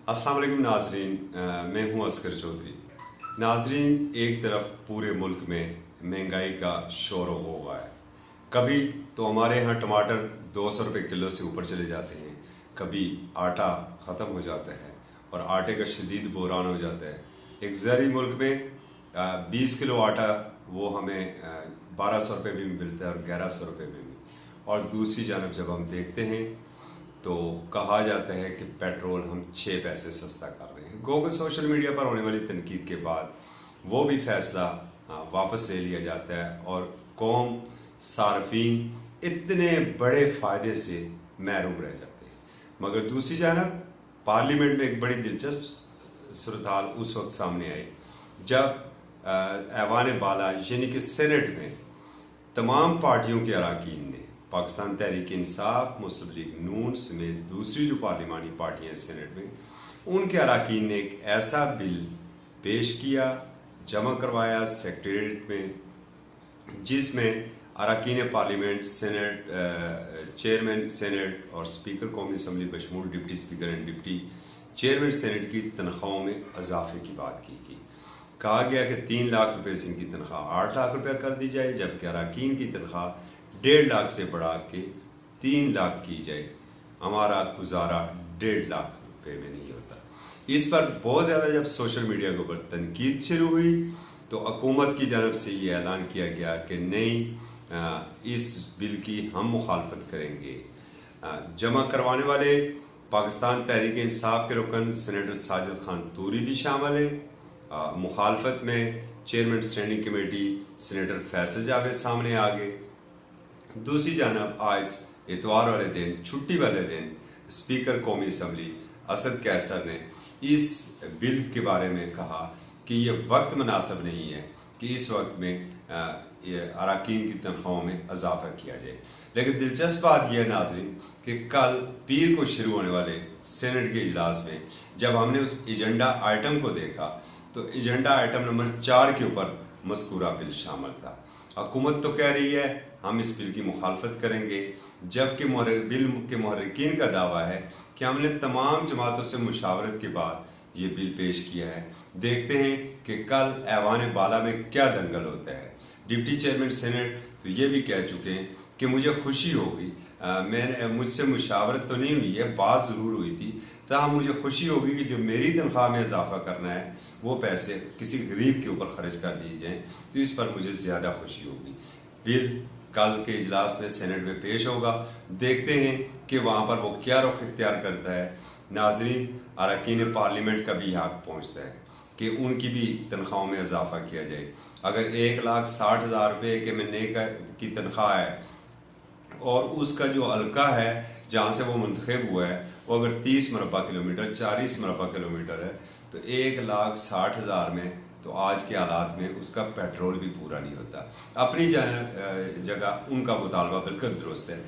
अस्सलाम वालेकुम नाजरीन, मैं हूं अस्कर चौधरी। नाजरीन, एक तरफ पूरे मुल्क में महंगाई का शोर होगा है। कभी तो हमारे यहाँ टमाटर 200 रुपये किलो से ऊपर चले जाते हैं, कभी आटा ख़त्म हो जाता है और आटे का शदीद बहरान हो जाता है। एक ज़री मुल्क में 20 किलो आटा वो हमें 1200 रुपये भी मिलता है और 1100 रुपये में भी। और दूसरी जानब जब हम देखते हैं तो कहा जाता है कि पेट्रोल हम 6 पैसे सस्ता कर रहे हैं। गो सोशल मीडिया पर होने वाली तनकीद के बाद वो भी फैसला वापस ले लिया जाता है और कौम सार्फिन इतने बड़े फ़ायदे से महरूम रह जाते हैं। मगर दूसरी जानब पार्लियामेंट में एक बड़ी दिलचस्प सूरत उस वक्त सामने आई जब ऐवान बाला यानी कि सेनेट में तमाम पार्टियों के अरकान ने, पाकिस्तान तहरीक इंसाफ, मुस्लिम लीग नून समेत दूसरी जो पार्लिमानी पार्टियां सेनेट में, उनके अरकान ने एक ऐसा बिल पेश किया, जमा करवाया सेक्रेटरीट में, जिसमें अरकान पार्लियामेंट, सेनेट, चेयरमैन सेनेट और स्पीकर कौमी असम्बली बशमूल deputy speaker and deputy chairman senate की तनख्वाहों में इजाफे की बात की गई। कहा गया कि 3 लाख रुपये से इनकी तनख्वाह 8 लाख रुपया कर दी जाए, जबकि अरकान की तनख्वाह 1.5 लाख से बढ़ा के 3 लाख की जाए। हमारा गुजारा 1.5 लाख रुपये में नहीं होता। इस पर बहुत ज़्यादा जब सोशल मीडिया के ऊपर तनकीद शुरू हुई तो हुकूमत की जानब से ये ऐलान किया गया कि नहीं, इस बिल की हम मुखालफत करेंगे। जमा करवाने वाले पाकिस्तान तहरीक इंसाफ के रुकन सेनेटर साजिद खान तूरी भी शामिल है। मुखालफत में chairman standing committee senator Faisal Javed सामने आ गए। दूसरी जानब आज इतवार वाले दिन, छुट्टी वाले दिन, स्पीकर कौमी असम्बली असद कैसर ने इस बिल के बारे में कहा कि ये वक्त मुनासिब नहीं है कि इस वक्त में अरकान की तनख्वाहों में इजाफा किया जाए। लेकिन दिलचस्प बात यह है नाजरीन कि कल पीर को शुरू होने वाले सेनेट के इजलास में जब हमने उस एजेंडा आइटम को देखा तो एजेंडा आइटम नंबर 4 के ऊपर मज़कूरा बिल शामिल था। हुकूमत तो कह रही है हम इस बिल की मुखालफत करेंगे, जबकि बिल के मुहर्रिकीन का दावा है कि हमने तमाम जमातों से मुशावरत के बाद ये बिल पेश किया है। देखते हैं कि कल ऐवान बाला में क्या दंगल होता है। डिप्टी चेयरमैन सेनेट तो ये भी कह चुके हैं कि मुझे खुशी होगी, मुझसे मुशावरत तो नहीं हुई है, बात ज़रूर हुई थी, ताहम मुझे खुशी होगी कि जो मेरी तनख्वाह में इजाफा करना है वो पैसे किसी गरीब के ऊपर ख़र्च कर दिए जाएँ, तो इस पर मुझे ज़्यादा खुशी होगी। बिल कल के इजलास में सेनेट में पेश होगा, देखते हैं कि वहाँ पर वो क्या रुख इख्तियार करता है। नाजरीन, अरकान पार्लियामेंट का भी हक पहुँचता है कि उनकी भी तनख्वाहों में इजाफा किया जाए। अगर 1,60,000 रुपये के महीने की तनख्वाह है और उसका जो हल्का है जहाँ से वो मुंतखब हुआ है वो अगर 30 मरबा किलोमीटर, 40 मरबा किलोमीटर है, तो 1,60,000 में तो आज के हालात में उसका पेट्रोल भी पूरा नहीं होता। अपनी जगह उनका मुतालबा बिल्कुल दुरुस्त है।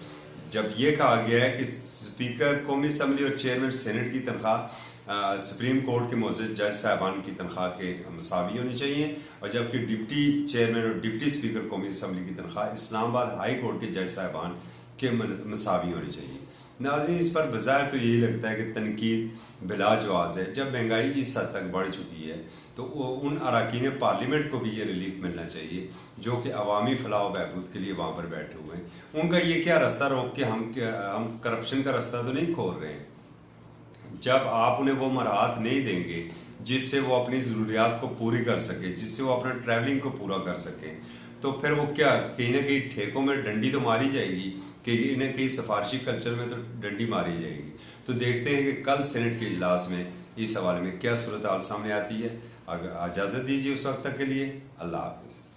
जब ये कहा गया है कि स्पीकर कौमी असम्बली और चेयरमैन सेनेट की तनख्वाह सुप्रीम कोर्ट के मोअज़्ज़ज़ जज साहबान की तनख्वाह के मसावी होनी चाहिए, और जबकि डिप्टी चेयरमैन और डिप्टी स्पीकर कौमी असम्बली की तनख्वाह इस्लामाबाद हाई कोर्ट के जज साहबान के मसावी होनी चाहिए। नाज़रीन, इस पर बज़ाहिर तो यही लगता है कि तनकीद बिलाजवाज़ है। जब महंगाई इस हद तक बढ़ चुकी है तो उन अरकान पार्लियामेंट को भी ये रिलीफ मिलना चाहिए जो कि अवामी फलाह बहबूद के लिए वहाँ पर बैठे हुए हैं। उनका ये क्या रास्ता रोक के हम करप्शन का रास्ता तो नहीं खोल रहे हैं। जब आप उन्हें वो मराहत नहीं देंगे जिससे वो अपनी ज़रूरियात को पूरी कर सके, जिससे वो अपना ट्रैवलिंग को पूरा कर सके, तो फिर वो क्या कहीं ना कहीं ठेकों में डंडी तो मारी जाएगी, कहीं ना कहीं सिफारशी कल्चर में तो डंडी मारी जाएगी। तो देखते हैं कि कल सेनेट के इजलास में इस हवाले में क्या सूरत हाल सामने आती है। अगर इजाज़त दीजिए उस वक्त तक के लिए, अल्लाह हाफिज़।